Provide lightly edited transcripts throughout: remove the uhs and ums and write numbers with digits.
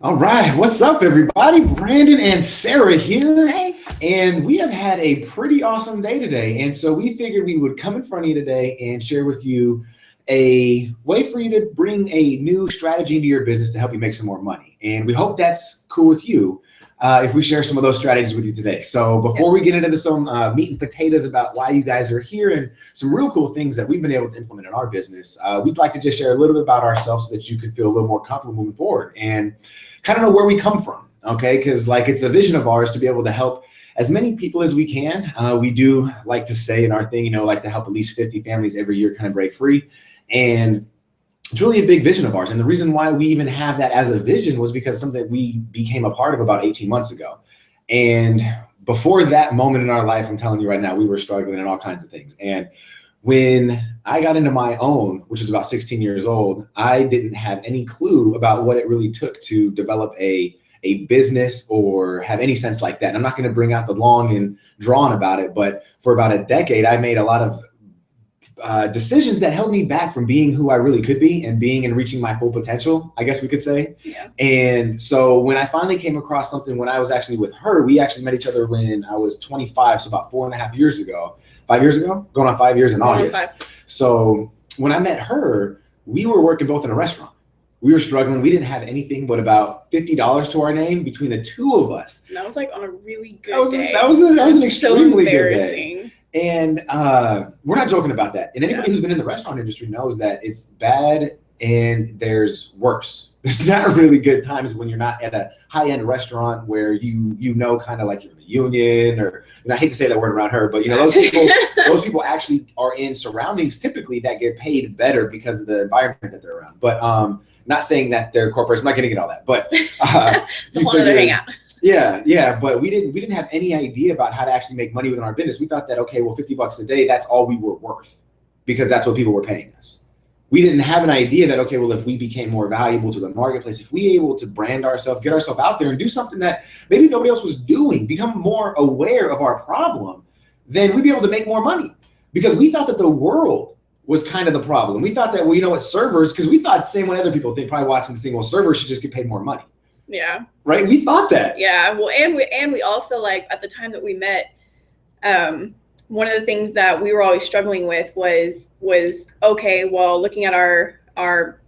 All right, what's up, everybody? Brandon and Sarah here, Hi. and we have had a pretty awesome day today. And so we figured we would come in front of you today and share with you a way for you to bring a new strategy into your business to help you make some more money. And we hope that's cool with you if we share some of those strategies with you today. So before we get into some meat and potatoes about why you guys are here and some real cool things that we've been able to implement in our business, we'd like to just share a little bit about ourselves so that you can feel a little more comfortable moving forward and kind of know where we come from, okay? Because like it's a vision of ours to be able to help as many people as we can. We do like to say in our thing, like to help at least 50 families every year kind of break free. And it's really a big vision of ours. And the reason why we even have that as a vision was because something we became a part of about 18 months ago. And before that moment in our life, I'm telling you right now, we were struggling in all kinds of things. And when I got into my own, which was about 16 years old, I didn't have any clue about what it really took to develop a business or have any sense like that. And I'm not going to bring out the long and drawn about it, but for about a decade, I made a lot of decisions that held me back from being who I really could be and being and reaching my full potential, I guess we could say. Yeah. And so when I finally came across something, when I was actually with her, we actually met each other when I was 25, so about 4.5 years ago, 5 years ago, going on 5 years in August. So when I met her, we were working both in a restaurant. We were struggling. We didn't have anything but about $50 to our name between the two of us. And that was like on a really good day. That was an extremely so good day. And we're not joking about that. And anybody who's been in the restaurant industry knows that it's bad and there's worse. There's not really good times when you're not at a high-end restaurant where you know kind of like you're in a union or, and I hate to say that word around her, but those people actually are in surroundings typically that get paid better because of the environment that they're around. But not saying that they're corporations, I'm not getting into all that, but it's a whole other hangout. Yeah, but we didn't have any idea about how to actually make money within our business. We thought that, okay, well, $50 a day, that's all we were worth because that's what people were paying us. We didn't have an idea that, okay, well, if we became more valuable to the marketplace, if we able to brand ourselves, get ourselves out there and do something that maybe nobody else was doing, become more aware of our problem, then we'd be able to make more money because we thought that the world was kind of the problem. We thought that, well, servers, because we thought the same way other people think, probably watching this thing, well, servers should just get paid more money. Yeah. Right? We thought that. Yeah. Well, and we also, like, at the time that we met, one of the things that we were always struggling with was okay, well, looking at our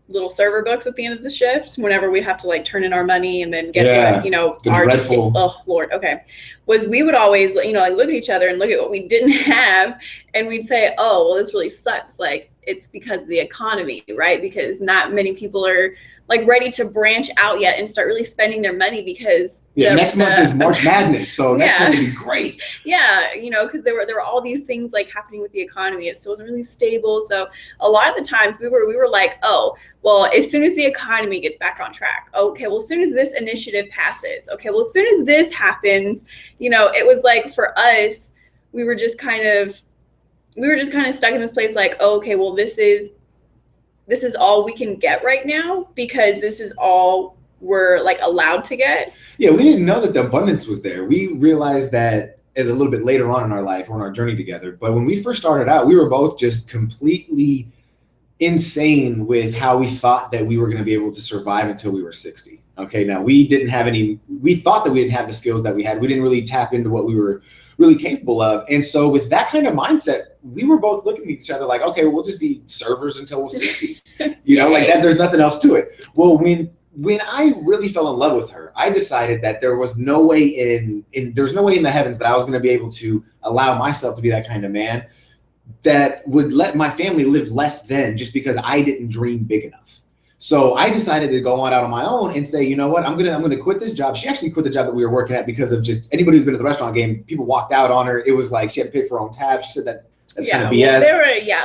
little server books at the end of the shift, whenever we'd have to like turn in our money and then get our dreadful. Oh Lord, okay. Was we would always like look at each other and look at what we didn't have, and we'd say, oh, well, this really sucks. Like, it's because of the economy, right? Because not many people are like ready to branch out yet and start really spending their money because next month is March Madness, so next month would be great. Yeah, because there were all these things like happening with the economy. It still wasn't really stable. So a lot of the times we were like, oh, well, as soon as the economy gets back on track, okay, well, as soon as this initiative passes, okay, well, as soon as this happens, it was like for us, we were just kind of stuck in this place like, oh, okay, well, this is all we can get right now because this is all we're like allowed to get. Yeah, we didn't know that the abundance was there. We realized that a little bit later on in our life, on our journey together. But when we first started out, we were both just completely insane with how we thought that we were going to be able to survive until we were 60. Okay, now we thought that we didn't have the skills that we had. We didn't really tap into what we were really capable of. And so with that kind of mindset, we were both looking at each other like, okay, well, we'll just be servers until we're 60. Like that, there's nothing else to it. Well, when I really fell in love with her, I decided that there was no way there's no way in the heavens that I was going to be able to allow myself to be that kind of man that would let my family live less than just because I didn't dream big enough. So I decided to go on out on my own and say, you know what, I'm gonna quit this job. She actually quit the job that we were working at because of just anybody who's been to the restaurant game, people walked out on her. It was like she had to pay for her own tab. She said that's kind of BS.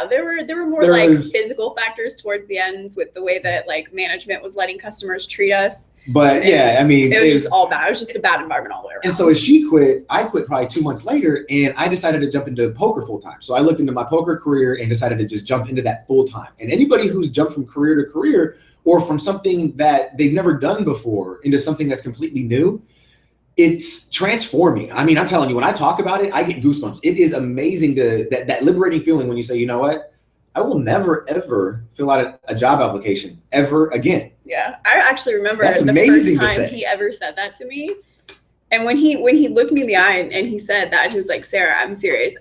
There were more physical factors towards the end with the way that like management was letting customers treat us. But it was just all bad. It was just a bad environment all the way around. And so as she quit, I quit probably 2 months later, and I decided to jump into poker full time. So I looked into my poker career and decided to just jump into that full time. And anybody who's jumped from career to career or from something that they've never done before into something that's completely new, it's transforming. I mean, I'm telling you, when I talk about it, I get goosebumps. It is amazing that liberating feeling when you say, you know what, I will never, ever fill out a job application ever again. Yeah. I actually remember That's the amazing first to time say. he ever said that to me. And when he looked me in the eye and he said that, he was like, Sarah, I'm serious.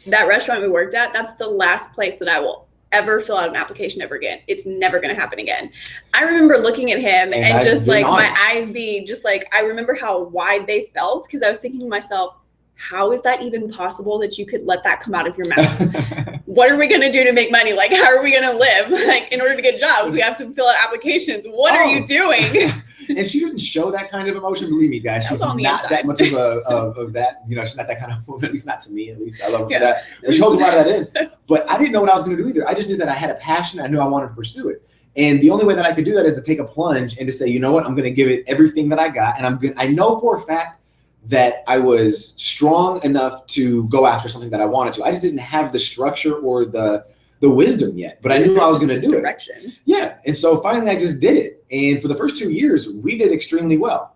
That restaurant we worked at, that's the last place that I will ever fill out an application ever again. It's never going to happen again. I remember looking at him and just like my eyes being just like, I remember how wide they felt, because I was thinking to myself, how is that even possible that you could let that come out of your mouth? What are we going to do to make money? Like, how are we going to live? Like, in order to get jobs, we have to fill out applications. What are you doing? And she didn't show that kind of emotion. Believe me, guys. She's not that much of that. You know, she's not that kind of woman, at least not to me. At least I love her for that. But she holds a lot of that in. But I didn't know what I was going to do either. I just knew that I had a passion. I knew I wanted to pursue it. And the only way that I could do that is to take a plunge and to say, you know what, I'm going to give it everything that I got. And I know for a fact that I was strong enough to go after something that I wanted to. I just didn't have the structure or the wisdom yet, but I knew I was going to do it. Yeah. And so finally I just did it. And for the first 2 years, we did extremely well.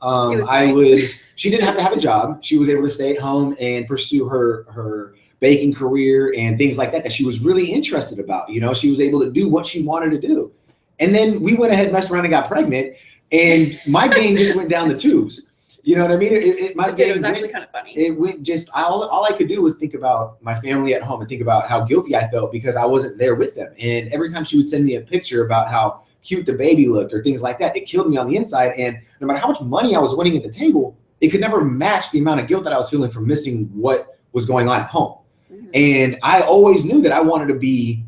She didn't have to have a job. She was able to stay at home and pursue her baking career and things like that she was really interested about. You know, she was able to do what she wanted to do. And then we went ahead, messed around and got pregnant, and my game just went down the tubes. You know what I mean? It was actually kind of funny. It went just, all I could do was think about my family at home and think about how guilty I felt because I wasn't there with them. And every time she would send me a picture about how cute the baby looked or things like that, it killed me on the inside. And no matter how much money I was winning at the table, it could never match the amount of guilt that I was feeling from missing what was going on at home. Mm-hmm. And I always knew that I wanted to be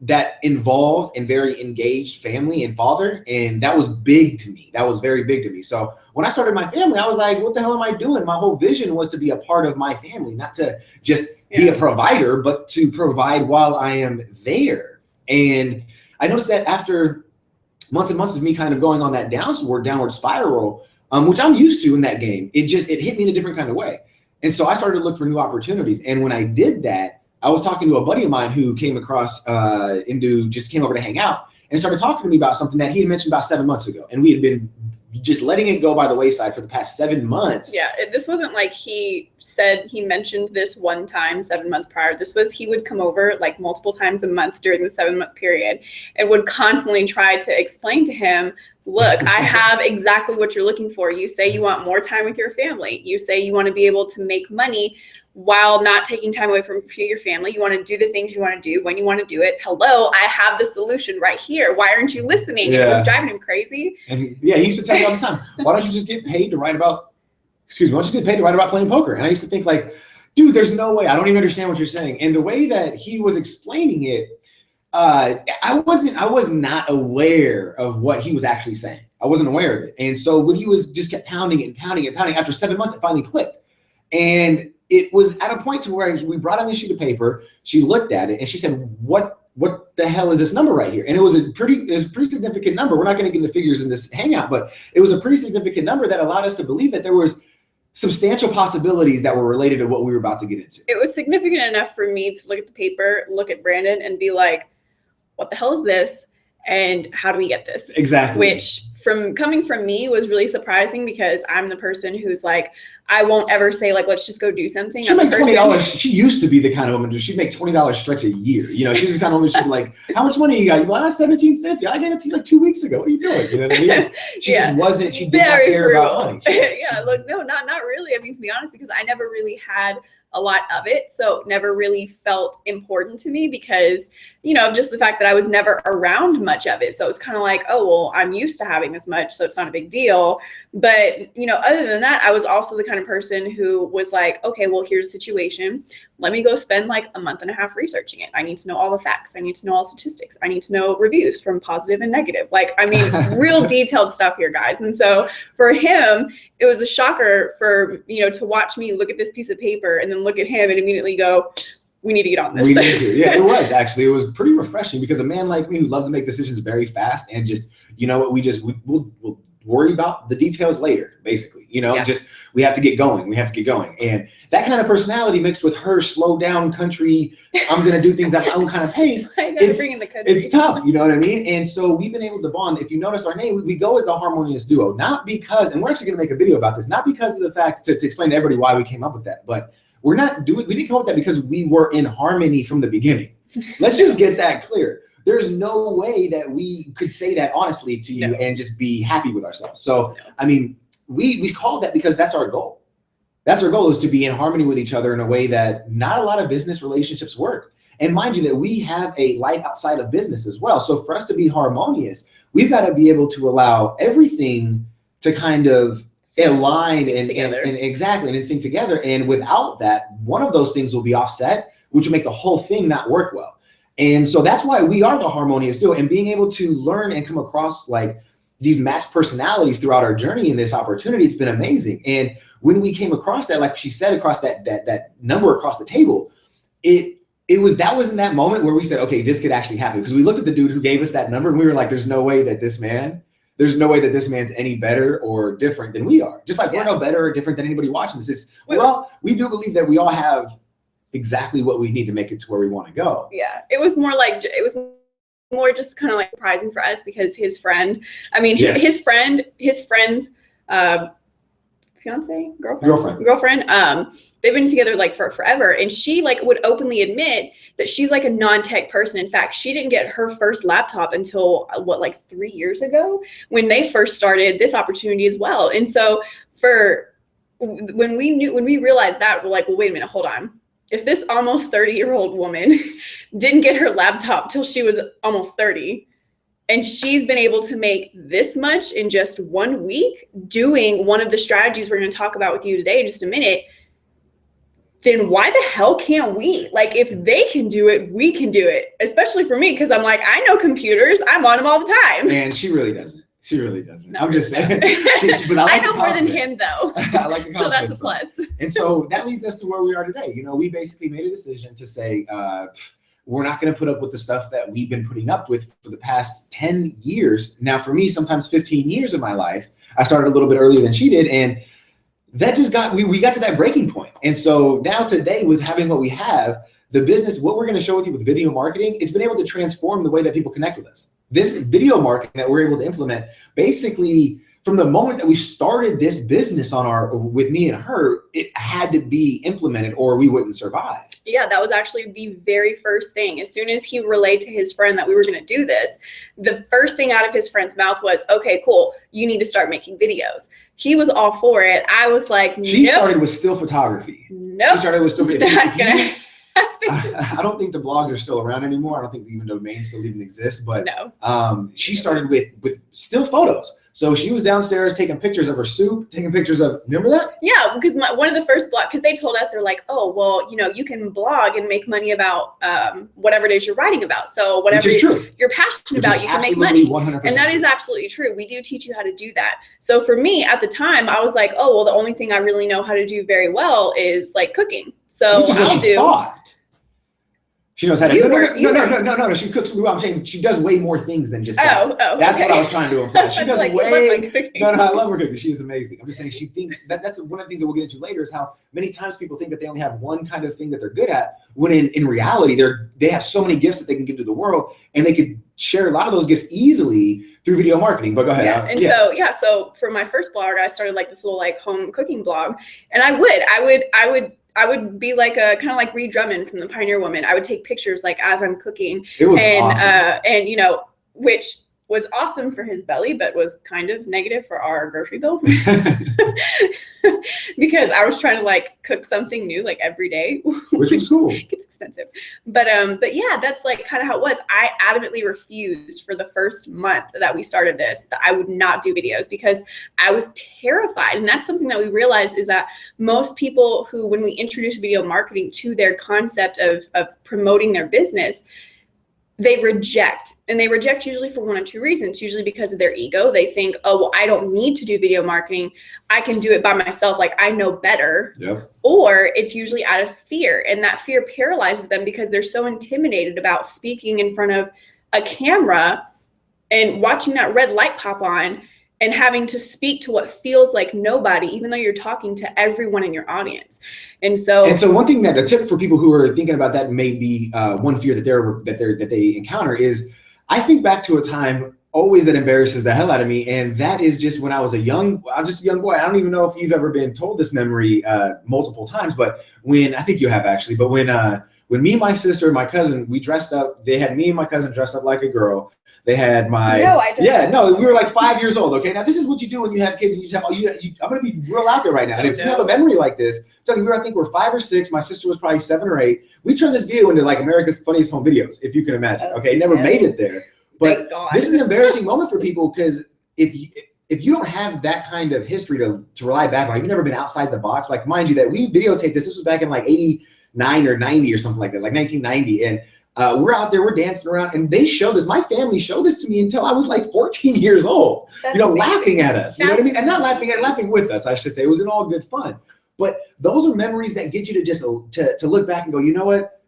that involved and very engaged family and father. And that was big to me. That was very big to me. So when I started my family, I was like, what the hell am I doing? My whole vision was to be a part of my family, not to just be a provider, but to provide while I am there. And I noticed that after months and months of me kind of going on that downward spiral, which I'm used to in that game, it hit me in a different kind of way. And so I started to look for new opportunities. And when I did that, I was talking to a buddy of mine who came across came over to hang out and started talking to me about something that he had mentioned about 7 months ago. And we had been just letting it go by the wayside for the past 7 months. Yeah, this wasn't like he said he mentioned this one time 7 months prior. This was, he would come over like multiple times a month during the 7-month period and would constantly try to explain to him, look, I have exactly what you're looking for. You say you want more time with your family. You say you want to be able to make money while not taking time away from your family. You want to do the things you want to do when you want to do it. Hello, I have the solution right here. Why aren't you listening? Yeah. It was driving him crazy. And yeah, he used to tell me all the time, why don't you just get paid to write about playing poker? And I used to think like, dude, there's no way. I don't even understand what you're saying. And the way that he was explaining it, I was not aware of what he was actually saying. I wasn't aware of it. And so when he was just kept pounding and pounding and pounding, after 7 months, it finally clicked. And it was at a point to where we brought on this sheet of paper. She looked at it and she said, what the hell is this number right here? And it was a pretty significant number. We're not going to get into figures in this hangout, but it was a pretty significant number that allowed us to believe that there was substantial possibilities that were related to what we were about to get into. It was significant enough for me to look at the paper, look at Brandon and be like, what the hell is this? And how do we get this? Exactly. Which coming from me was really surprising because I'm the person who's like, I won't ever say like, let's just go do something. She'd make $20. She used to be the kind of woman, she'd make $20 stretch a year. You know, she's the kind of woman she'd be like, how much money you got? You're like, $17.50. I gave it to you like 2 weeks ago. What are you doing? You know what I mean? She just wasn't, she did not care about money. Look, no, not really. I mean, to be honest, because I never really had a lot of it. So it never really felt important to me because, you know, just the fact that I was never around much of it. So it was kind of like, oh, well, I'm used to having this much, so it's not a big deal. But, you know, other than that, I was also the kind of person who was like, okay, well, here's a situation. Let me go spend like a month and a half researching it. I need to know all the facts. I need to know all statistics. I need to know reviews from positive and negative. Like, I mean, real detailed stuff here, guys. And so for him, it was a shocker for, you know, to watch me look at this piece of paper and then look at him and immediately go, we need to get on this. We need to. Yeah, it was actually. It was pretty refreshing because a man like me who loves to make decisions very fast and just, you know what, we'll worry about the details later, basically. You know, we have to get going. We have to get going. And that kind of personality mixed with her slow down country, I'm going to do things at my own kind of pace. It's tough. You know what I mean? And so we've been able to bond. If you notice our name, we go as a harmonious duo, not because, and we're actually going to make a video about this, not because of the fact to explain to everybody why we came up with that, but we didn't come up with that because we were in harmony from the beginning. Let's just get that clear. There's no way that we could say that honestly to you and just be happy with ourselves. So, I mean, we called that because that's our goal. That's our goal, is to be in harmony with each other in a way that not a lot of business relationships work. And mind you that we have a life outside of business as well. So for us to be harmonious, we've got to be able to allow everything to kind of align and exactly and sync together. And without that, one of those things will be offset, which will make the whole thing not work well. And so that's why we are the harmonious duo, and being able to learn and come across like these matched personalities throughout our journey in this opportunity, it's been amazing. And when we came across that, like she said, across that number across the table, that was in that moment where we said, okay, this could actually happen. Because we looked at the dude who gave us that number and we were like, there's no way that this man's any better or different than we are. Just like we're no better or different than anybody watching this. We do believe that we all have exactly what we need to make it to where we want to go. Yeah, it was more just kind of like surprising for us because his friend, his friend's fiance, girlfriend, they've been together like for forever, and she like would openly admit that she's like a non-tech person. In fact, she didn't get her first laptop until like 3 years ago when they first started this opportunity as well. And so when we realized that, we're like, well, wait a minute, hold on. If this almost 30-year-old woman didn't get her laptop till she was almost 30, and she's been able to make this much in just 1 week doing one of the strategies we're going to talk about with you today in just a minute, then why the hell can't we? Like, if they can do it, we can do it. Especially for me, because I'm like, I know computers. I'm on them all the time. And she really doesn't. She really doesn't. No, I'm just saying. But I know more than him, though. I like the confidence. So that's a plus. And so that leads us to where we are today. You know, we basically made a decision to say, we're not going to put up with the stuff that we've been putting up with for the past 10 years. Now, for me, sometimes 15 years of my life. I started a little bit earlier than she did. And that just we got to that breaking point. And so now today, with having what we have, the business, what we're going to show with you with video marketing, it's been able to transform the way that people connect with us. This video marketing that we're able to implement, basically from the moment that we started this business with me and her, it had to be implemented or we wouldn't survive. Yeah, that was actually the very first thing. As soon as he relayed to his friend that we were going to do this, the first thing out of his friend's mouth was, okay, cool, you need to start making videos. He was all for it. I was like, nope. She started with still photography. Nope. She started with still photography. That's going to happen. I don't think the blogs are still around anymore. I don't think even domains still even exist. But no. She started with still photos. So she was downstairs taking pictures of her soup, taking pictures of, remember that? Yeah, because one of the first blogs, because they told us, they're like, oh, well, you know, you can blog and make money about whatever it is you're writing about. So whatever you're passionate about, you can make money. 100% and that is absolutely true. We do teach you how to do that. So for me at the time, I was like, oh, well, the only thing I really know how to do very well is like cooking. So I'll do. She knows how to. No. She cooks. I'm saying she does way more things than just that. That's what I was trying to imply. She does like, way. No, I love her cooking. She's amazing. I'm just saying she thinks that's one of the things that we'll get into later is how many times people think that they only have one kind of thing that they're good at, when in reality they have so many gifts that they can give to the world, and they could share a lot of those gifts easily through video marketing. But go ahead. So for my first blog, I started like this little like home cooking blog, and I would be like a kind of like Ree Drummond from the Pioneer Woman. I would take pictures like as I'm cooking. It was awesome. And you know, which was awesome for his belly, but was kind of negative for our grocery bill because I was trying to like cook something new like every day, which was cool. It's expensive, but yeah, that's like kind of how it was. I adamantly refused for the first month that we started this that I would not do videos because I was terrified. And that's something that we realized is that most people who, when we introduce video marketing to their concept of promoting their business, they reject, and they reject usually for one of two reasons. Usually because of their ego. They think, oh, well, I don't need to do video marketing. I can do it by myself. Like I know better. Yep. Or it's usually out of fear, and that fear paralyzes them because they're so intimidated about speaking in front of a camera and watching that red light pop on and having to speak to what feels like nobody, even though you're talking to everyone in your audience. And so one thing a tip for people who are thinking about that, may be one fear that they encounter is, I think back to a time always that embarrasses the hell out of me. And that is just when I was just a young boy. I don't even know if you've ever been told this memory multiple times, but I think you have actually, but when me, my sister, and my cousin, we dressed up, they had me and my cousin dressed up like a girl. They had we were like 5 years old. Okay. Now this is what you do when you have kids and you tell, I'm going to be real out there right now. And if you have a memory like this, I think we're 5 or 6. My sister was probably 7 or 8. We turned this video into like America's Funniest Home Videos, if you can imagine. Okay. It never made it there. But this is an embarrassing moment for people, because if you don't have that kind of history to rely back on, if you've never been outside the box, like mind you that we videotaped this was back in like 89 or 90 or something like that, like 1990. And we're out there, we're dancing around, and they showed this. My family showed this to me until I was like 14 years old, laughing at us, you know what I mean? And not laughing with us, I should say. It was in all good fun. But those are memories that get you to just to look back and go, you know what?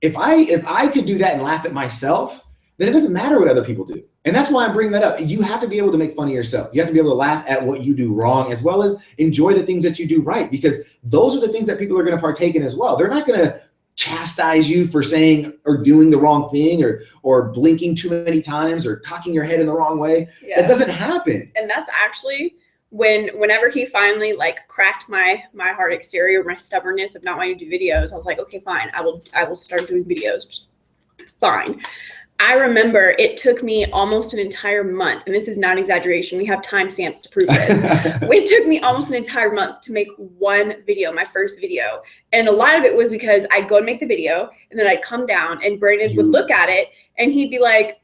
If I could do that and laugh at myself, then it doesn't matter what other people do. And that's why I'm bringing that up. You have to be able to make fun of yourself. You have to be able to laugh at what you do wrong, as well as enjoy the things that you do right, because those are the things that people are going to partake in as well. They're not going to chastise you for saying or doing the wrong thing, or blinking too many times, or cocking your head in the wrong way. That doesn't happen. And that's actually whenever he finally like cracked my hard exterior, my stubbornness of not wanting to do videos, I was like, okay, fine, I will start doing videos. Just fine. I remember it took me almost an entire month, and this is not exaggeration. We have timestamps to prove this. It took me almost an entire month to make one video, my first video. And a lot of it was because I'd go and make the video, and then I'd come down, and Brandon would look at it, and he'd be like,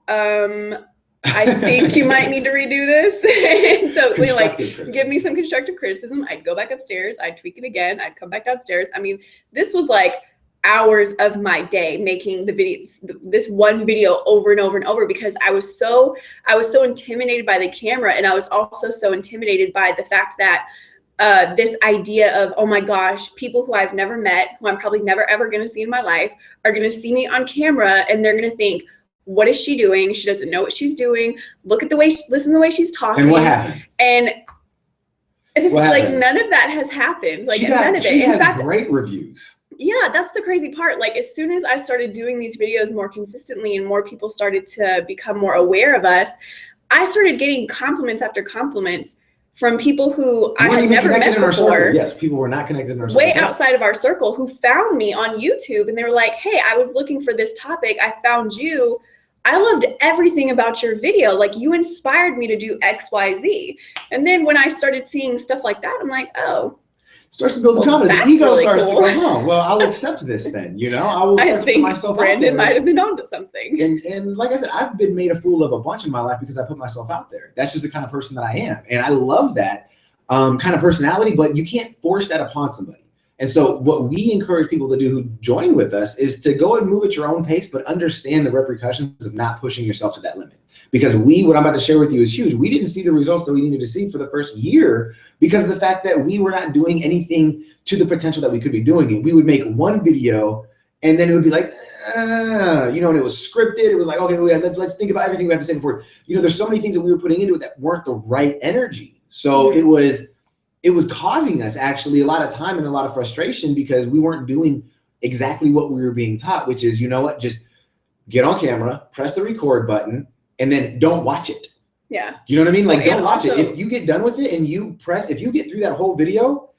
I think you might need to redo this. And so we like give me some constructive criticism. I'd go back upstairs, I'd tweak it again, I'd come back downstairs. I mean, this was like hours of my day making this one video over and over and over, because I was so intimidated by the camera, and I was also so intimidated by the fact that this idea of, oh my gosh, people who I've never met, who I'm probably never ever going to see in my life, are going to see me on camera, and they're going to think, what is she doing? She doesn't know what she's doing. Look at the way listen to the way she's talking. And what happened? And none of that has happened. Like none of it. She has great reviews. Yeah, that's the crazy part. Like, as soon as I started doing these videos more consistently and more people started to become more aware of us, I started getting compliments after compliments from people who I had never met before. Yes, people were not connected in our circle. Way outside of our circle, who found me on YouTube, and they were like, hey, I was looking for this topic. I found you. I loved everything about your video. Like, you inspired me to do X, Y, Z. And then when I started seeing stuff like that, I'm like, oh. Starts to build the confidence. The ego starts to go, oh, well, I'll accept this then, you know? I will start to put myself out there. Brandon might have been onto something. And like I said, I've been made a fool of a bunch in my life because I put myself out there. That's just the kind of person that I am. And I love that kind of personality, but you can't force that upon somebody. And so what we encourage people to do who join with us is to go and move at your own pace, but understand the repercussions of not pushing yourself to that limit. Because what I'm about to share with you is huge. We didn't see the results that we needed to see for the first year because of the fact that we were not doing anything to the potential that we could be doing. And we would make one video, and then it would be like, and it was scripted. It was like, okay, let's think about everything we have to say before. There's so many things that we were putting into it that weren't the right energy. So it was causing us actually a lot of time and a lot of frustration because we weren't doing exactly what we were being taught, which is, you know what, just get on camera, press the record button, and then don't watch it. Yeah. You know what I mean? Like, don't watch it. If you get done with it and if you get through that whole video,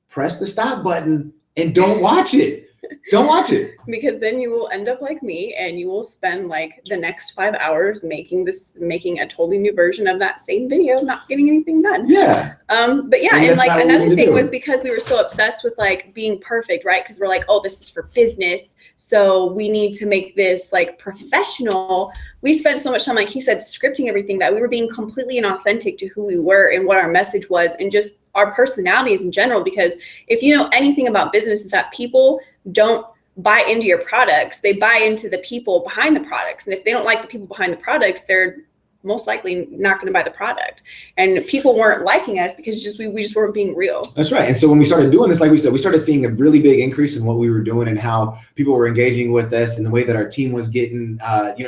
press the stop button and don't watch it. Don't watch it. Because then you will end up like me, and you will spend like the next 5 hours making a totally new version of that same video, not getting anything done. Yeah. But yeah, and like another thing was because we were so obsessed with like being perfect, right? Because we're like, oh, this is for business, so we need to make this like professional. We spent so much time, like he said, scripting everything, that we were being completely inauthentic to who we were and what our message was, and just our personalities in general. Because if you know anything about business, is that people don't buy into your products, they buy into the people behind the products. And if they don't like the people behind the products, they're most likely not going to buy the product. And people weren't liking us because we just weren't being real. That's right. And so when we started doing this, like we said, we started seeing a really big increase in what we were doing and how people were engaging with us and the way that our team was getting,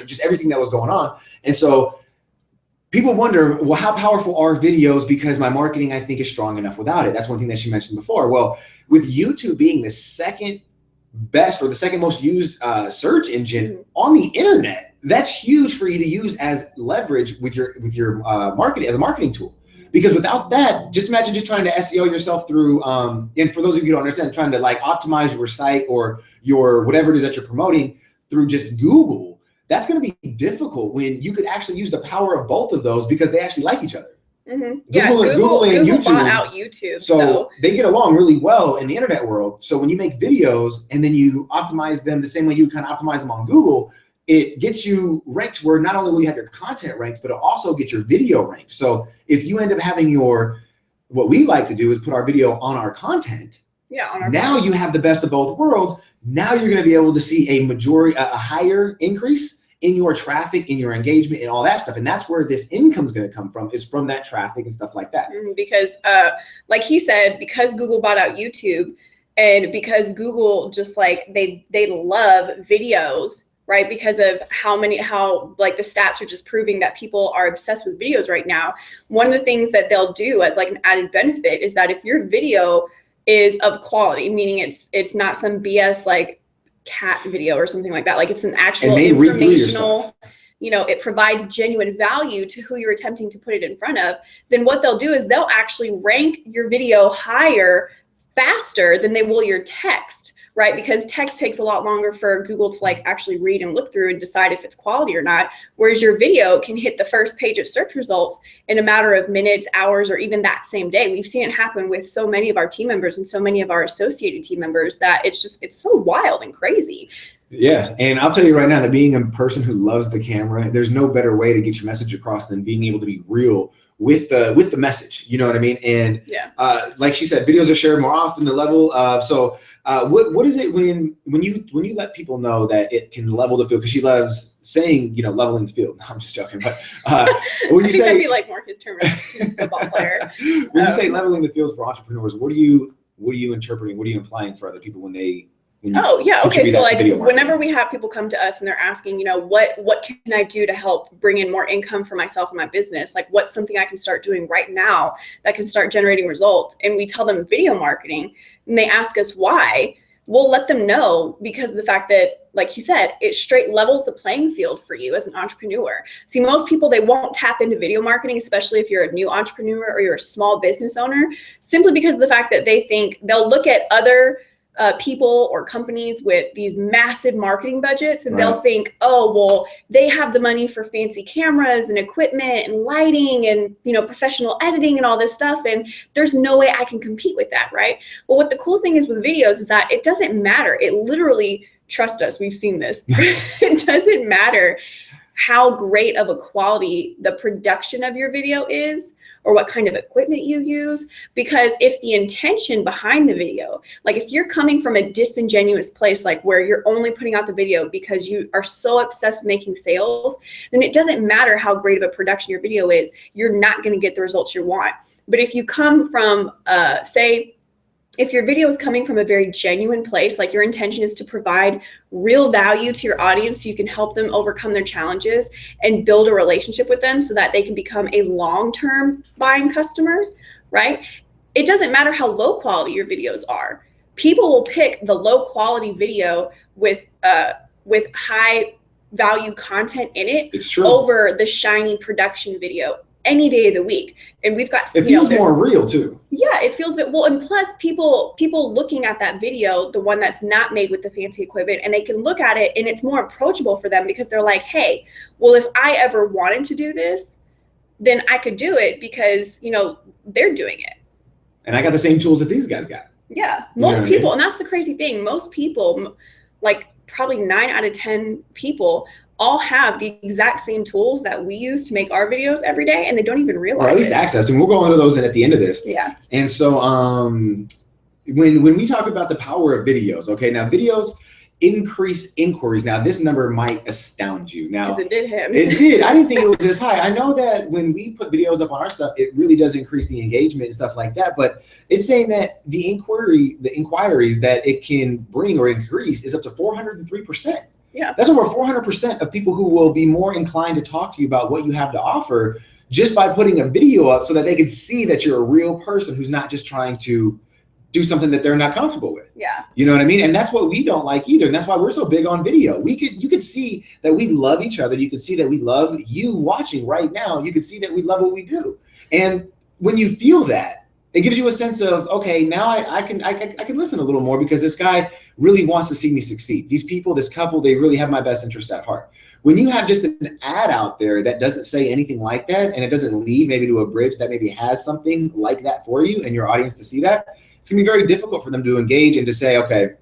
just everything that was going on. And so people wonder, well, how powerful are videos? Because my marketing, I think, is strong enough without it. That's one thing that she mentioned before. Well, with YouTube being the second best or the second most used search engine on the internet. That's huge for you to use as leverage with your marketing, as a marketing tool. Because without that, just imagine just trying to SEO yourself through, and for those of you who don't understand, trying to like optimize your site or your whatever it is that you're promoting through just Google. That's going to be difficult when you could actually use the power of both of those because they actually like each other. Yeah, Google and YouTube bought out YouTube. So they get along really well in the internet world. So when you make videos and then you optimize them the same way you kind of optimize them on Google, it gets you ranked where not only will you have your content ranked, but it'll also get your video ranked. So if you end up having what we like to do is put our video on our content. Yeah. On our now content. You have the best of both worlds. Now you're going to be able to see a higher increase in your traffic, in your engagement, and all that stuff. And that's where this income is going to come from, is from that traffic and stuff like that. Because like he said, because Google bought out YouTube and because Google just like, they love videos, right? Because of how like the stats are just proving that people are obsessed with videos right now. One of the things that they'll do as like an added benefit is that if your video is of quality, meaning it's not some BS like cat video or something like that, like it's an actual informational, it provides genuine value to who you're attempting to put it in front of, then what they'll do is they'll actually rank your video higher faster than they will your text, right? Because text takes a lot longer for Google to like actually read and look through and decide if it's quality or not. Whereas your video can hit the first page of search results in a matter of minutes, hours, or even that same day. We've seen it happen with so many of our team members and so many of our associated team members that it's so wild and crazy. Yeah. And I'll tell you right now that being a person who loves the camera, there's no better way to get your message across than being able to be real with the message, you know what I mean? And like she said, videos are shared more often. The level of what is it when you let people know that it can level the field? Because she loves saying, leveling the field. No, I'm just joking. But when you say that'd be like more his term as a football player. When you say leveling the field for entrepreneurs, what are you interpreting? What are you implying for other people when they? Okay. So like whenever we have people come to us and they're asking, what can I do to help bring in more income for myself and my business? Like what's something I can start doing right now that can start generating results? And we tell them video marketing and they ask us why. We'll let them know because of the fact that, like he said, it straight levels the playing field for you as an entrepreneur. See, most people, they won't tap into video marketing, especially if you're a new entrepreneur or you're a small business owner, simply because of the fact that they think they'll look at other people or companies with these massive marketing budgets and they'll think, oh, well, they have the money for fancy cameras and equipment and lighting and, professional editing and all this stuff. And there's no way I can compete with that, right? Well, what the cool thing is with videos is that it doesn't matter. It literally, trust us, we've seen this. It doesn't matter how great of a quality the production of your video is or what kind of equipment you use, because if the intention behind the video, like if you're coming from a disingenuous place, like where you're only putting out the video because you are so obsessed with making sales, then it doesn't matter how great of a production your video is, you're not going to get the results you want. But if you come from, if your video is coming from a very genuine place, like your intention is to provide real value to your audience so you can help them overcome their challenges and build a relationship with them so that they can become a long-term buying customer, right? It doesn't matter how low quality your videos are. People will pick the low quality video with high value content in it over the shiny production video any day of the week. And we've got, it feels more real too. Yeah, it feels well, and plus people looking at that video, the one that's not made with the fancy equipment, and they can look at it and it's more approachable for them because they're like, hey, well, if I ever wanted to do this, then I could do it because, they're doing it. And I got the same tools that these guys got. Yeah, most people, and that's the crazy thing. Most people, like probably 9 out of 10 people, all have the exact same tools that we use to make our videos every day, and they don't even realize or at least access to them. We'll go into those at the end of this. Yeah. And so when we talk about the power of videos, okay, now videos increase inquiries. Now this number might astound you. Now, because it did him. It did. I didn't think it was this high. I know that when we put videos up on our stuff, it really does increase the engagement and stuff like that. But it's saying that the inquiries that it can bring or increase is up to 403%. Yeah. That's over 400% of people who will be more inclined to talk to you about what you have to offer just by putting a video up so that they can see that you're a real person who's not just trying to do something that they're not comfortable with. Yeah. You know what I mean? And that's what we don't like either. And that's why we're so big on video. You could see that we love each other. You can see that we love you watching right now. You can see that we love what we do. And when you feel that, it gives you a sense of, okay, now I can listen a little more because this guy really wants to see me succeed. These people, this couple, they really have my best interest at heart. When you have just an ad out there that doesn't say anything like that, and it doesn't lead maybe to a bridge that maybe has something like that for you and your audience to see that, it's gonna be very difficult for them to engage and to say, okay,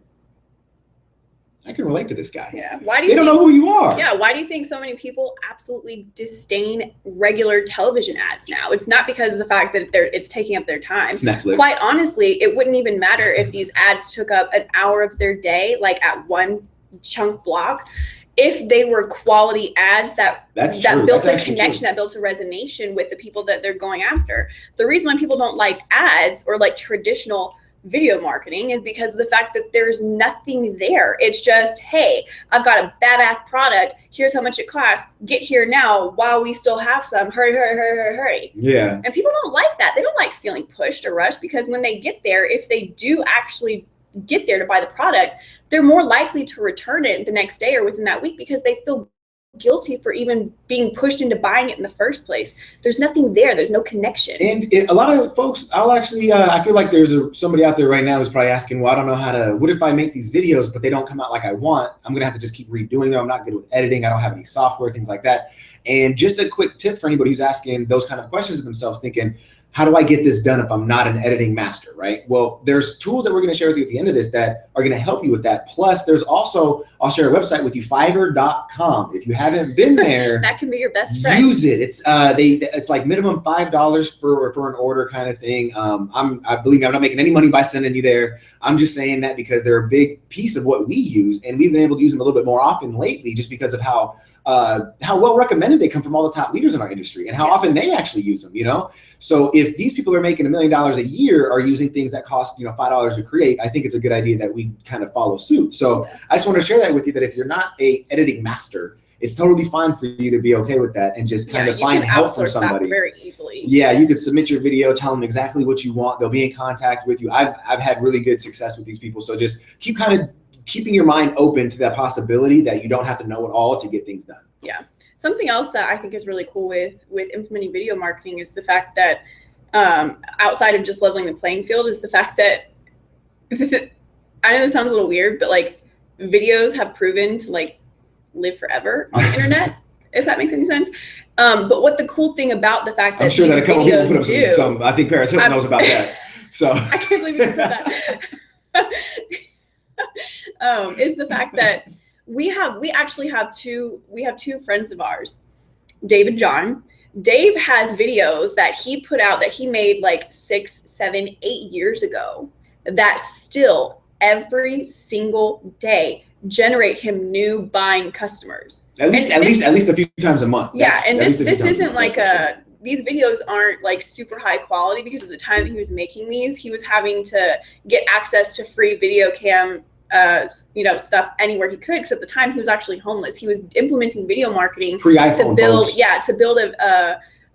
I can relate to this guy. Yeah. Why do they don't know who you are? Yeah. Why do you think so many people absolutely disdain regular television ads now? It's not because of the fact that it's taking up their time. It's Netflix. Quite honestly, it wouldn't even matter if these ads took up an hour of their day, like at one chunk block. If they were quality ads that built a connection, that built a resonation with the people that they're going after. The reason why people don't like ads or like traditional video marketing is because of the fact that there's nothing there. It's just, hey, I've got a badass product. Here's how much it costs. Get here now while we still have some. Hurry, hurry, hurry, hurry, hurry. Yeah. And people don't like that. They don't like feeling pushed or rushed, because when they get there, if they do actually get there to buy the product, they're more likely to return it the next day or within that week because they feel guilty for even being pushed into buying it in the first place. There's nothing there. There's no connection. And a lot of folks, I feel like there's somebody out there right now who's probably asking, well, I don't know how to, what if I make these videos, but they don't come out like I want? I'm going to have to just keep redoing them. I'm not good with editing. I don't have any software, things like that. And just a quick tip for anybody who's asking those kind of questions of themselves, thinking, how do I get this done if I'm not an editing master, right? Well, there's tools that we're going to share with you at the end of this that are going to help you with that. Plus, there's also, I'll share a website with you, Fiverr.com. If you haven't been there, that can be your best friend. Use it. It's like minimum $5 for an order kind of thing. I believe me, I'm not making any money by sending you there. I'm just saying that because they're a big piece of what we use, and we've been able to use them a little bit more often lately, just because of how well recommended they come from all the top leaders in our industry and how often they actually use them, you know? So if these people are making $1 million a year are using things that cost, $5 to create, I think it's a good idea that we kind of follow suit. So I just want to share that with you, that if you're not a editing master, it's totally fine for you to be okay with that and just kind of find help from somebody. That very easily. Yeah, you could submit your video, tell them exactly what you want. They'll be in contact with you. I've had really good success with these people. So just keeping your mind open to that possibility that you don't have to know it all to get things done. Yeah. Something else that I think is really cool with implementing video marketing is the fact that outside of just leveling the playing field is the fact that I know this sounds a little weird, but like videos have proven to like live forever on the internet, if that makes any sense. But what the cool thing about the fact that I'm sure that a couple people put up some I think Paris Hilton knows about that. So I can't believe you just said that. Is the fact that we actually have two friends of ours, Dave and John. Dave has videos that he put out that he made like 6, 7, 8 years ago that still every single day generate him new buying customers. At least a few times a month. Yeah, and this isn't like these videos aren't like super high quality because at the time that he was making these, he was having to get access to free video cam stuff anywhere he could, because at the time he was actually homeless. He was implementing video marketing to build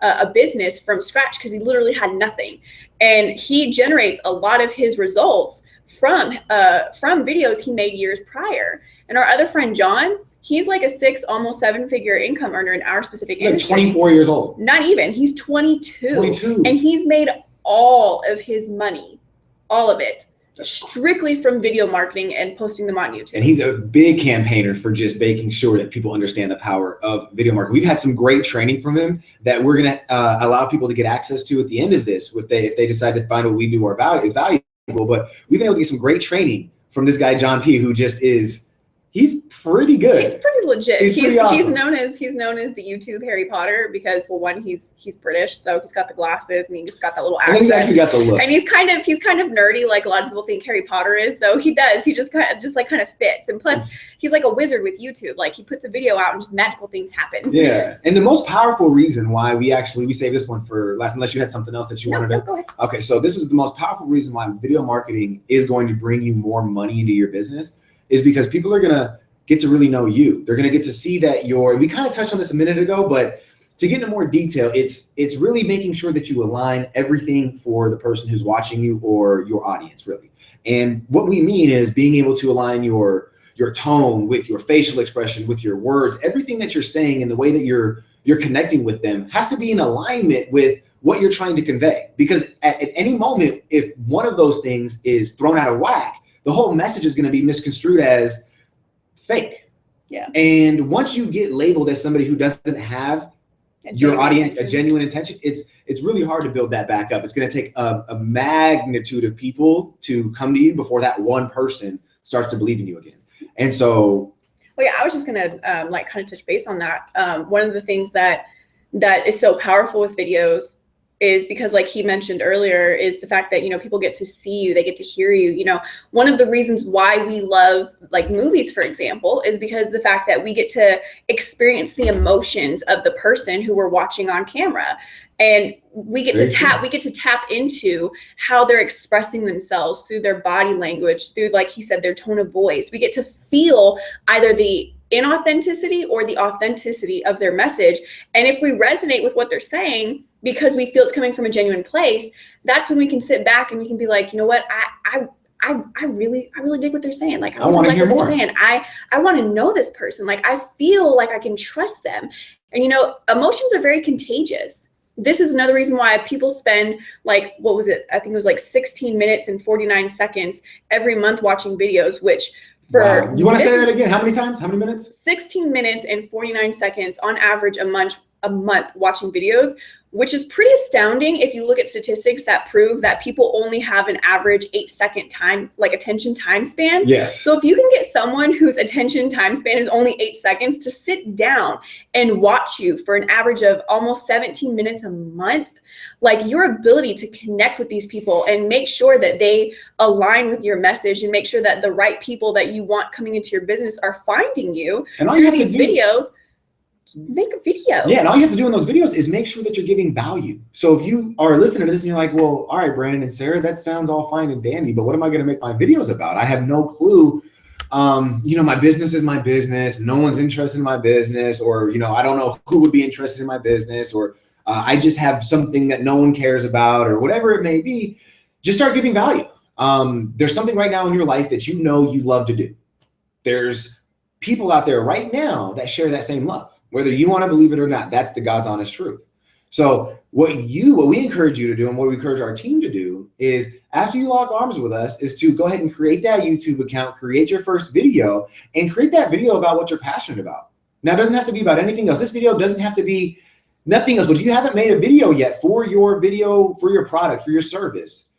a business from scratch because he literally had nothing. And he generates a lot of his results from videos he made years prior. And our other friend John, he's like a 6, almost 7-figure income earner in our specific industry. Like 24 years old. Not even. He's 22. And he's made all of his money, all of it, strictly from video marketing and posting them on YouTube. And he's a big campaigner for just making sure that people understand the power of video marketing. We've had some great training from him that we're going to allow people to get access to at the end of this if they decide to find what we do is valuable. But we've been able to get some great training from this guy, John P., who just he's pretty good. He's pretty legit. He's awesome. He's known as the YouTube Harry Potter because, well, one, he's British, so he's got the glasses and he's got that little accent. And he's actually got the look. And he's kind of nerdy, like a lot of people think Harry Potter is. So he does. He just kind of fits. And plus, he's like a wizard with YouTube. Like he puts a video out and just magical things happen. Yeah. And the most powerful reason why we saved this one for last, unless you had something else that you wanted to. Go ahead. Okay, so this is the most powerful reason why video marketing is going to bring you more money into your business, is because people are gonna get to really know you. They're going to get to see that we kind of touched on this a minute ago, but to get into more detail, it's really making sure that you align everything for the person who's watching you or your audience, really. And what we mean is being able to align your tone with your facial expression, with your words, everything that you're saying and the way that you're connecting with them has to be in alignment with what you're trying to convey. Because at any moment, if one of those things is thrown out of whack, the whole message is going to be misconstrued as fake. Yeah. And once you get labeled as somebody who doesn't have your audience, a genuine intention, it's really hard to build that back up. It's going to take a magnitude of people to come to you before that one person starts to believe in you again. And so, well, yeah, I was just gonna like kind of touch base on that. One of the things that is so powerful with videos is because, like he mentioned earlier, is the fact that, you know, people get to see you, they get to hear you. You know, one of the reasons why we love like movies, for example, is because the fact that we get to experience the emotions of the person who we're watching on camera. And we get to tap into how they're expressing themselves through their body language, through, like he said, their tone of voice. We get to feel either the inauthenticity or the authenticity of their message. And if we resonate with what they're saying, because we feel it's coming from a genuine place, that's when we can sit back and we can be like, you know what, I really dig what they're saying. Like, I want to hear more. Saying. I want to know this person. Like, I feel like I can trust them. And, you know, emotions are very contagious. This is another reason why people spend, like, what was it? I think it was like 16 minutes and 49 seconds every month watching videos, which for— Wow. You want to say that again? How many times? How many minutes? 16 minutes and 49 seconds on average a month watching videos, which is pretty astounding if you look at statistics that prove that people only have an average 8-second attention time span. Yes. So if you can get someone whose attention time span is only 8 seconds to sit down and watch you for an average of almost 17 minutes a month, like, your ability to connect with these people and make sure that they align with your message and make sure that the right people that you want coming into your business are finding you through these videos. Make a video. Yeah, and all you have to do in those videos is make sure that you're giving value. So if you are listening to this and you're like, well, all right, Brandon and Sarah, that sounds all fine and dandy, but what am I going to make my videos about? I have no clue. You know, my business is my business. No one's interested in my business, or, you know, I don't know who would be interested in my business, or I just have something that no one cares about, or whatever it may be. Just start giving value. There's something right now in your life that you know you love to do. There's people out there right now that share that same love. Whether you want to believe it or not, that's the God's honest truth. So what we encourage you to do, and what we encourage our team to do, is after you lock arms with us, is to go ahead and create that YouTube account, create your first video, and create that video about what you're passionate about. Now, it doesn't have to be about anything else. This video doesn't have to be nothing else, but if you haven't made a video yet for your video, for your product, for your service,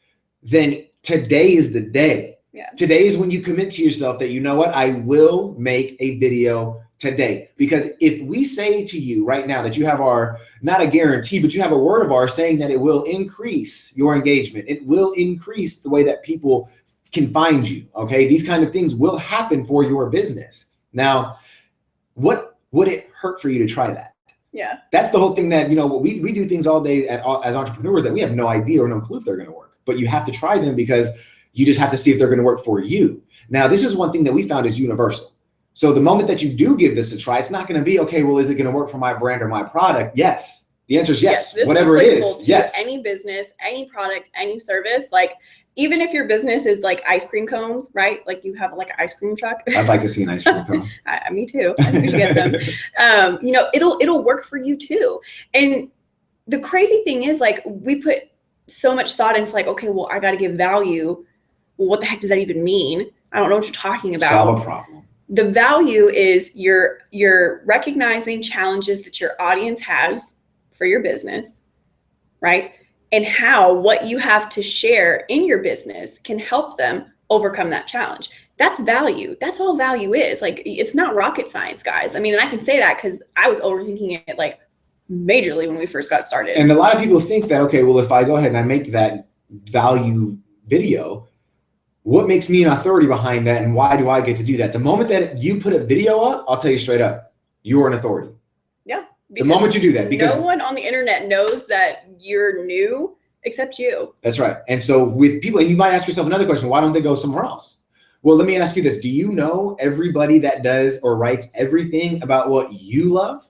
then today is the day. Yeah. Today is when you commit to yourself that, you know what, I will make a video today. Because if we say to you right now that you have our, not a guarantee, but you have a word of ours saying that it will increase your engagement, it will increase the way that people can find you. Okay. These kind of things will happen for your business. Now, what would it hurt for you to try that? Yeah. That's the whole thing, that, you know, we do things all day as entrepreneurs that we have no idea or no clue if they're going to work, but you have to try them because you just have to see if they're going to work for you. Now, this is one thing that we found is universal. So the moment that you do give this a try, it's not going to be, okay, well, is it going to work for my brand or my product? Yes. The answer is yes. Whatever it is. Yes. Any business, any product, any service, like, even if your business is like ice cream cones, right? Like, you have like an ice cream truck. I'd like to see an ice cream cone. Me too. I think we should get some. You know, it'll work for you too. And the crazy thing is, like, we put so much thought into, like, okay, well, I got to give value. Well, what the heck does that even mean? I don't know what you're talking about. Solve a problem. The value is you're recognizing challenges that your audience has for your business, right? And how what you have to share in your business can help them overcome that challenge. That's value. That's all value is. Like, it's not rocket science, guys. I mean, and I can say that because I was overthinking it, like, majorly when we first got started. And a lot of people think that, okay, well, if I go ahead and I make that value video, what makes me an authority behind that, and why do I get to do that? The moment that you put a video up, I'll tell you straight up, you are an authority. Yeah. The moment you do that, because no one on the internet knows that you're new except you. That's right. And so with people, and you might ask yourself another question, why don't they go somewhere else? Well, let me ask you this. Do you know everybody that does or writes everything about what you love?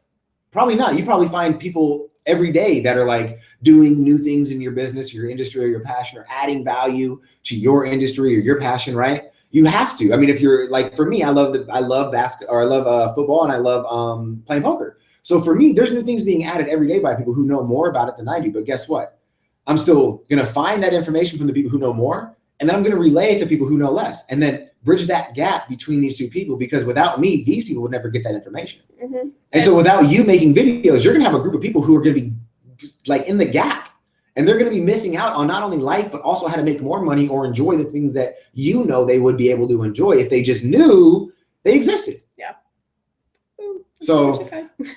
Probably not. You probably find people every day that are like doing new things in your business, your industry, or your passion, or adding value to your industry or your passion, right? You have to. I mean, if you're like, for me, I love basketball, or I love football, and I love playing poker. So for me, there's new things being added every day by people who know more about it than I do. But guess what? I'm still going to find that information from the people who know more, and then I'm going to relay it to people who know less, and then bridge that gap between these two people, because without me, these people would never get that information. Mm-hmm. And so without you making videos, you're going to have a group of people who are going to be like in the gap, and they're going to be missing out on not only life, but also how to make more money or enjoy the things that you know they would be able to enjoy if they just knew they existed. Yeah. So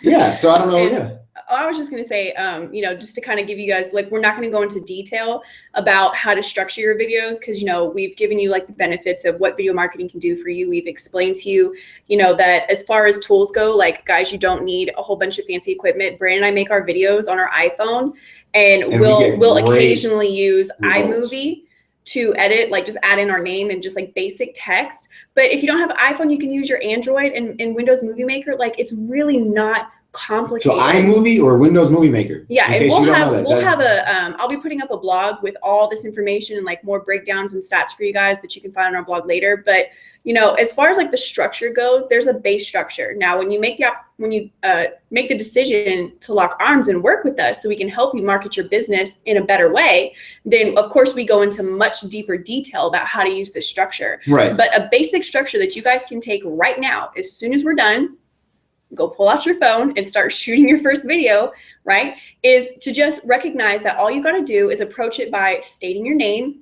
yeah, so I don't know. Yeah. I was just going to say, you know, just to kind of give you guys, like, we're not going to go into detail about how to structure your videos, because, you know, we've given you like the benefits of what video marketing can do for you. We've explained to you, you know, that as far as tools go, like, guys, you don't need a whole bunch of fancy equipment. Brandon and I make our videos on our iPhone, and we'll occasionally use iMovie to edit, like just add in our name and just like basic text. But if you don't have an iPhone, you can use your Android and Windows Movie Maker. Like, it's really not complicated. So iMovie or Windows Movie Maker? Yeah, and I'll be putting up a blog with all this information and like more breakdowns and stats for you guys that you can find on our blog later. But, you know, as far as like the structure goes, there's a base structure. Now, when you make the decision to lock arms and work with us so we can help you market your business in a better way, then of course we go into much deeper detail about how to use this structure. Right. But a basic structure that you guys can take right now, as soon as we're done, go pull out your phone and start shooting your first video, right? Is to just recognize that all you got to do is approach it by stating your name,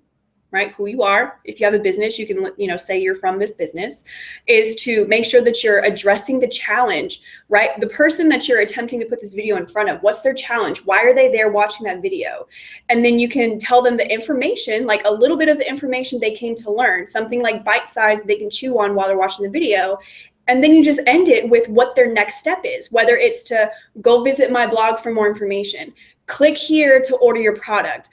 right? Who you are. If you have a business, you can, you know, say you're from this business. Is to make sure that you're addressing the challenge, right? The person that you're attempting to put this video in front of, what's their challenge? Why are they there watching that video? And then you can tell them the information, like a little bit of the information they came to learn, something like bite-sized they can chew on while they're watching the video. And then you just end it with what their next step is, whether it's to go visit my blog for more information, click here to order your product,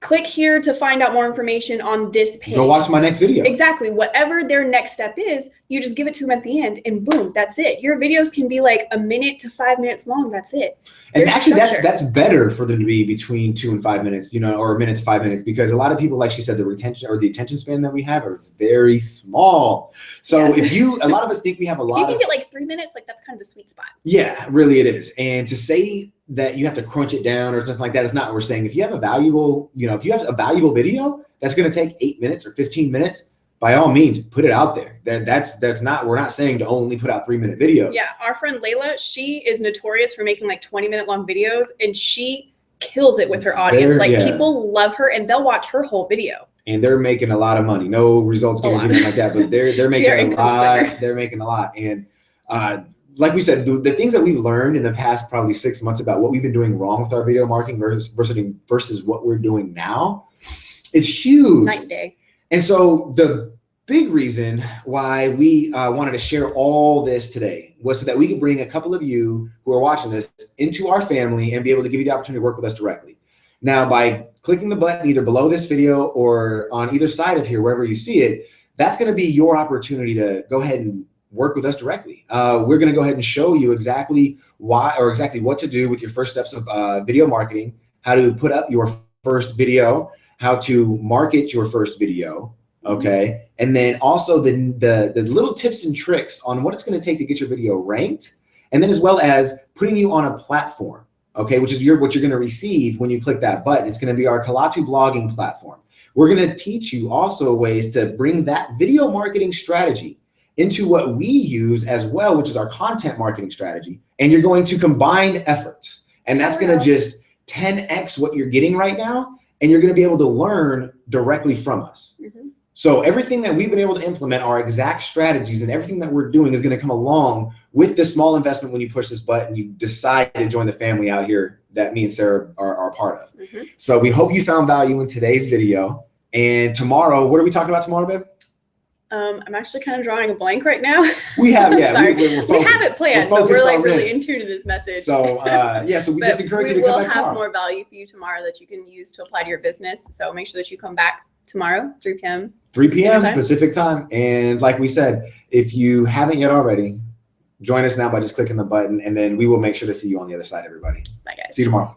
click here to find out more information on this page. Go watch my next video. Exactly. Whatever their next step is, you just give it to them at the end, and boom, that's it. Your videos can be like 1 minute to 5 minutes long. That's it. And actually, that's better for them to be between 2 and 5 minutes, you know, or 1 minute to 5 minutes, because a lot of people, like she said, the attention span that we have is very small. So a lot of us think we have a lot. You can get like 3 minutes, like that's kind of the sweet spot. Yeah, really it is. And to say that you have to crunch it down or something like that is not what we're saying. If you have a valuable video that's going to take 8 minutes or 15 minutes, by all means, put it out there. We're not saying to only put out 3-minute videos. Yeah, our friend Layla, she is notorious for making like 20-minute long videos, and she kills it with her audience. People love her, and they'll watch her whole video. And they're making a lot of money. No results guaranteed, anything like that, but they're making a lot. They're making a lot. And like we said, the things that we've learned in the past probably 6 months about what we've been doing wrong with our video marketing versus what we're doing now is huge. Night and day. And so the big reason why we wanted to share all this today was so that we could bring a couple of you who are watching this into our family and be able to give you the opportunity to work with us directly. Now, by clicking the button either below this video or on either side of here, wherever you see it, that's going to be your opportunity to go ahead and work with us directly. We're going to go ahead and show you exactly what to do with your first steps of video marketing, how to put up your first video, how to market your first video, okay? And then also the little tips and tricks on what it's going to take to get your video ranked, and then as well as putting you on a platform, okay, which is what you're going to receive when you click that button. It's going to be our Kalatu blogging platform. We're going to teach you also ways to bring that video marketing strategy into what we use as well, which is our content marketing strategy. And you're going to combine efforts, and that's going to just 10x what you're getting right now. And you're going to be able to learn directly from us. Mm-hmm. So everything that we've been able to implement, our exact strategies and everything that we're doing is going to come along with this small investment when you push this button, you decide to join the family out here that me and Sarah are part of. Mm-hmm. So we hope you found value in today's video. And tomorrow, what are we talking about tomorrow, babe? I'm actually kind of drawing a blank right now. We have, yeah. Sorry. We have it planned, but we're like really in tune to this message. So, so we just encourage you to come back tomorrow. We will have more value for you tomorrow that you can use to apply to your business. So make sure that you come back tomorrow, 3 p.m. 3 p.m. Pacific time. And like we said, if you haven't yet already, Join us now by just clicking the button, and then we will make sure to see you on the other side, everybody. Bye, guys. See you tomorrow.